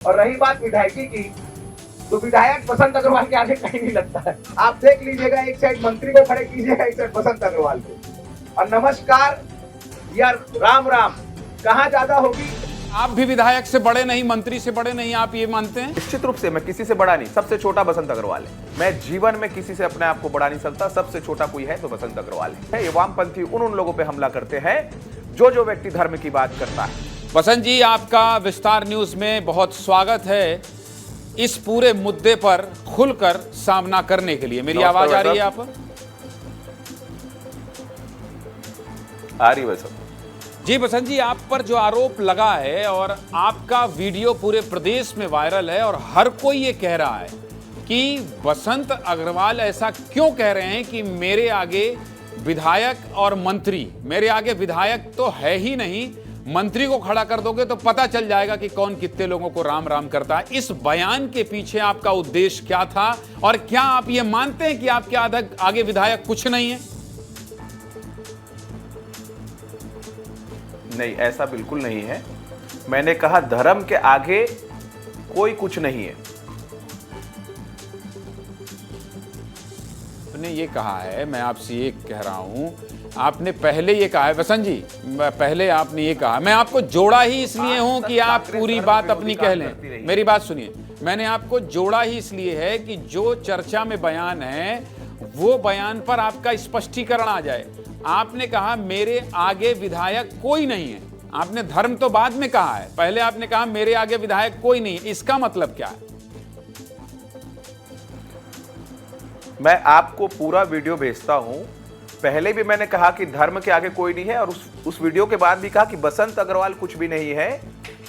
और रही बात विधायकी की, तो विधायक बसंत अग्रवाल के आगे कहीं नहीं लगता है। आप देख लीजिएगा, एक साइड मंत्री को खड़े कीजिएगा, एक साइड बसंत अग्रवाल को। और नमस्कार या राम राम कहाँ ज्यादा होगी। आप भी विधायक से बड़े नहीं, मंत्री से बड़े नहीं, आप ये मानते हैं? निश्चित रूप से मैं किसी से बड़ा नहीं, सबसे छोटा बसंत अग्रवाल है। मैं जीवन में किसी से अपने आप को बड़ा नहीं सकता, सबसे छोटा कोई है तो बसंत अग्रवाल है। ये वामपंथी उन लोगों पे हमला करते हैं जो व्यक्ति धर्म की बात करता है। बसंत जी, आपका विस्तार न्यूज में बहुत स्वागत है इस पूरे मुद्दे पर खुलकर सामना करने के लिए। मेरी आवाज आ रही है आप पर? आ रही वैसा जी बसंत जी, आप पर जो आरोप लगा है और आपका वीडियो पूरे प्रदेश में वायरल है और हर कोई ये कह रहा है कि बसंत अग्रवाल ऐसा क्यों कह रहे हैं कि मेरे आगे विधायक और मंत्री, मेरे आगे विधायक तो है ही नहीं, मंत्री को खड़ा कर दोगे तो पता चल जाएगा कि कौन कितने लोगों को राम राम करता है। इस बयान के पीछे आपका उद्देश्य क्या था और क्या आप ये मानते हैं कि आपके आगे विधायक कुछ नहीं है? नहीं, ऐसा बिल्कुल नहीं है। मैंने कहा धर्म के आगे कोई कुछ नहीं है। आपने ये कहा है, मैं आपसे ये कह रहा हूं, आपने पहले ये कहा है बसंत जी, पहले आपने ये कहा, मैं आपको जोड़ा ही इसलिए हूं कि आप पूरी बात अपनी कह लें। मेरी बात सुनिए, मैंने आपको जोड़ा ही इसलिए है कि जो चर्चा में बयान है वो बयान पर आपका स्पष्टीकरण आ जाए। आपने कहा मेरे आगे विधायक कोई नहीं है, आपने धर्म तो बाद में कहा है, पहले आपने कहा मेरे आगे विधायक कोई नहीं है। इसका मतलब क्या है? मैं आपको पूरा वीडियो भेजता हूं। पहले भी मैंने कहा कि धर्म के आगे कोई नहीं है और उस वीडियो के बाद भी कहा कि बसंत अग्रवाल कुछ भी नहीं है।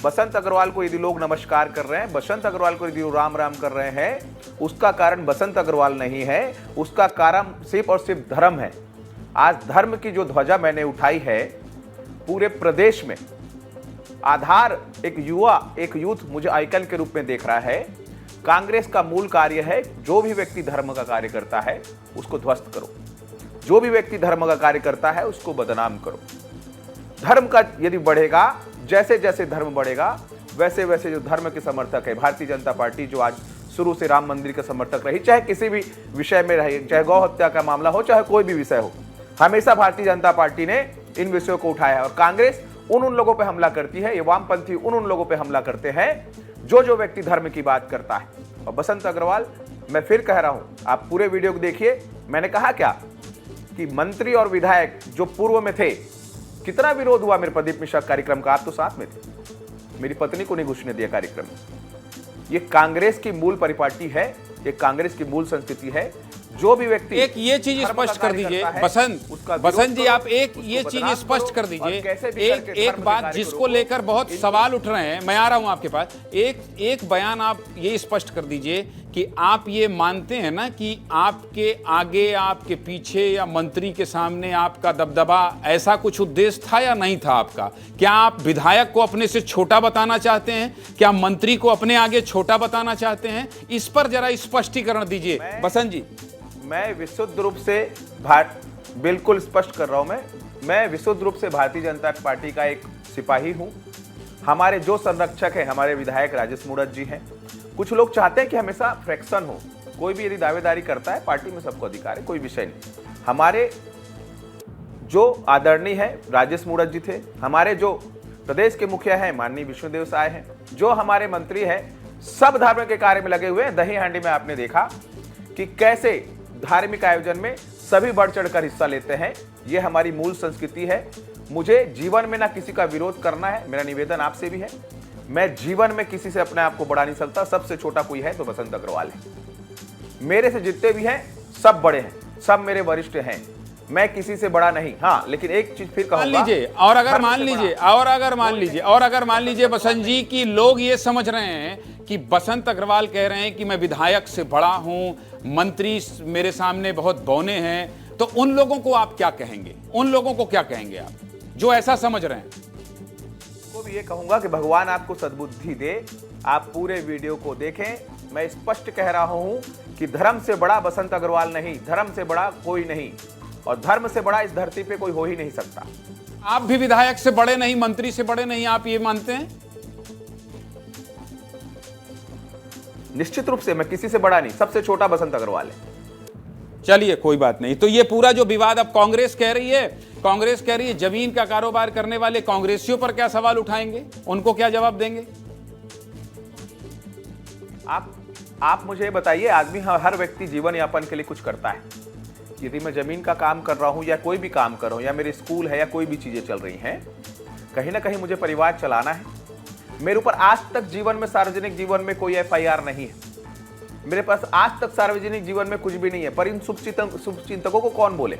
बसंत अग्रवाल को यदि लोग नमस्कार कर रहे हैं, बसंत अग्रवाल को यदि राम राम कर रहे हैं, उसका कारण बसंत अग्रवाल नहीं है, उसका कारण सिर्फ और सिर्फ धर्म है। आज धर्म की जो ध्वजा मैंने उठाई है पूरे प्रदेश में, आधार एक यूथ मुझे आइकन के रूप में देख रहा है। कांग्रेस का मूल कार्य है जो भी व्यक्ति धर्म का कार्य करता है उसको ध्वस्त करो, जो भी व्यक्ति धर्म का कार्य करता है उसको बदनाम करो। धर्म का यदि बढ़ेगा, जैसे जैसे धर्म बढ़ेगा वैसे वैसे जो धर्म के समर्थक है, भारतीय जनता पार्टी जो आज शुरू से राम मंदिर का समर्थक रही, चाहे किसी भी विषय में रही, चाहे गौ हत्या का मामला हो, चाहे कोई भी विषय हो, हमेशा भारतीय जनता पार्टी ने इन विषयों को उठाया है। और कांग्रेस उन लोगों पर हमला करती है, ये वामपंथी उन लोगों पर हमला करते हैं जो व्यक्ति धर्म की बात करता है। और बसंत अग्रवाल, मैं फिर कह रहा हूं, आप पूरे वीडियो को देखिए। मैंने कहा क्या कि मंत्री और विधायक जो पूर्व में थे, कितना विरोध हुआ मेरे प्रदीप मिश्रा कार्यक्रम का, आप तो साथ में थे, मेरी पत्नी को नहीं घुसने दिया कार्यक्रम में। ये कांग्रेस की मूल परिपाटी है, ये कांग्रेस की मूल संस्कृति है। जो भी व्यक्ति एक ये चीज स्पष्ट कर दीजिए बसंत जी, आप एक ये चीज स्पष्ट कर दीजिए। एक बात जिसको लेकर बहुत सवाल उठ रहे हैं, मैं आ रहा हूं आपके पास। एक बयान आप ये स्पष्ट कर दीजिए कि आप ये मानते हैं ना कि आपके आगे, आपके पीछे या मंत्री के सामने आपका दबदबा, ऐसा कुछ उद्देश्य था या नहीं था आपका? क्या आप विधायक को अपने से छोटा बताना चाहते हैं? क्या मंत्री को अपने आगे छोटा बताना चाहते हैं? इस पर जरा स्पष्टीकरण दीजिए बसंत जी। मैं विशुद्ध रूप से बिल्कुल स्पष्ट कर रहा हूं, मैं विशुद्ध रूप से भारतीय जनता पार्टी का एक सिपाही हूं। हमारे जो संरक्षक हैं, हमारे विधायक राजेश मूरत जी हैं। कुछ लोग चाहते हैं कि हमेशा फ्रैक्शन हो, कोई भी यदि दावेदारी करता है, पार्टी में सबको अधिकार है, कोई विषय नहीं। हमारे जो आदरणीय है राजेश मूरत जी थे, हमारे जो प्रदेश के मुखिया हैं माननीय विष्णुदेव साय हैं, जो हमारे मंत्री हैं, सब धर्म के कार्य में लगे हुए हैं। दही हांडी में आपने देखा कि कैसे धार्मिक आयोजन में सभी बढ़ चढ़कर हिस्सा लेते हैं। ये हमारी मूल संस्कृति है। मुझे जीवन में ना किसी का विरोध करना है, मेरा निवेदन आपसे भी है। मैं जीवन में किसी से अपने आप को बड़ा नहीं सकता, सबसे छोटा कोई है तो बसंत अग्रवाल है। मेरे से जितने भी हैं सब बड़े हैं, सब मेरे वरिष्ठ हैं, मैं किसी से बड़ा नहीं। हाँ, लेकिन एक चीज फिर कहूंगा, अगर मान लीजिए बसंत जी की लोग ये समझ रहे हैं कि बसंत अग्रवाल कह रहे हैं कि मैं विधायक से बड़ा हूं, मंत्री मेरे सामने बहुत बौने हैं, तो उन लोगों को आप क्या कहेंगे? उन लोगों को क्या कहेंगे आप जो ऐसा समझ रहे हैं? को भी ये कहूंगा कि भगवान आपको सद्बुद्धि दे, आप पूरे वीडियो को देखें। मैं स्पष्ट कह रहा हूं कि धर्म से बड़ा बसंत अग्रवाल नहीं, धर्म से बड़ा कोई नहीं, और धर्म से बड़ा इस धरती पे कोई हो ही नहीं सकता। आप भी विधायक से बड़े नहीं, मंत्री से बड़े नहीं, आप ये मानते हैं? निश्चित रूप से मैं किसी से बड़ा नहीं, सबसे छोटा बसंत अग्रवाल है। चलिए कोई बात नहीं। तो ये पूरा जो विवाद अब कांग्रेस कह रही है जमीन का कारोबार करने वाले कांग्रेसियों पर क्या सवाल उठाएंगे, उनको क्या जवाब देंगे? आप मुझे बताइए, आदमी हर व्यक्ति जीवन यापन के लिए कुछ करता है। यदि मैं जमीन का काम कर रहा हूं या कोई भी काम कर रहा हूं या मेरे स्कूल है या कोई भी चीजें चल रही हैं, कहीं ना कहीं मुझे परिवार चलाना है। मेरे ऊपर आज तक जीवन में, सार्वजनिक जीवन में कोई FIR नहीं है। मेरे पास आज तक सार्वजनिक जीवन में कुछ भी नहीं है। पर इन शुभचिंतकों को कौन बोले,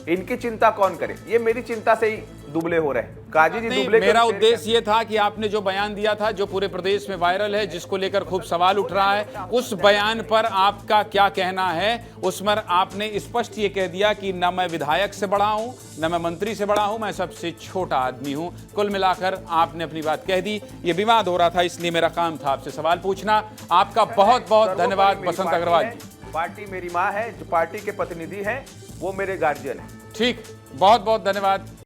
इनकी चिंता कौन करे? ये मेरी चिंता से ही दुबले हो रहे हैं। काजी जी दुबले। मेरा उद्देश्य ये था कि आपने जो बयान दिया था, जो पूरे प्रदेश में वायरल है, जिसको लेकर खूब सवाल उठ रहा है, उस बयान पर आपका क्या कहना है? उसमें आपने स्पष्ट ये कह दिया कि न मैं विधायक से बड़ा हूं, न मैं मंत्री से बड़ा हूं, मैं सबसे छोटा आदमी हूं। कुल मिलाकर आपने अपनी बात कह दी। ये विवाद हो रहा था, इसलिए मेरा काम था आपसे सवाल पूछना। आपका बहुत बहुत धन्यवाद बसंत अग्रवाल जी। पार्टी मेरी माँ है, जो पार्टी के प्रतिनिधि हैं वो मेरे गार्जियन है। ठीक, बहुत बहुत धन्यवाद।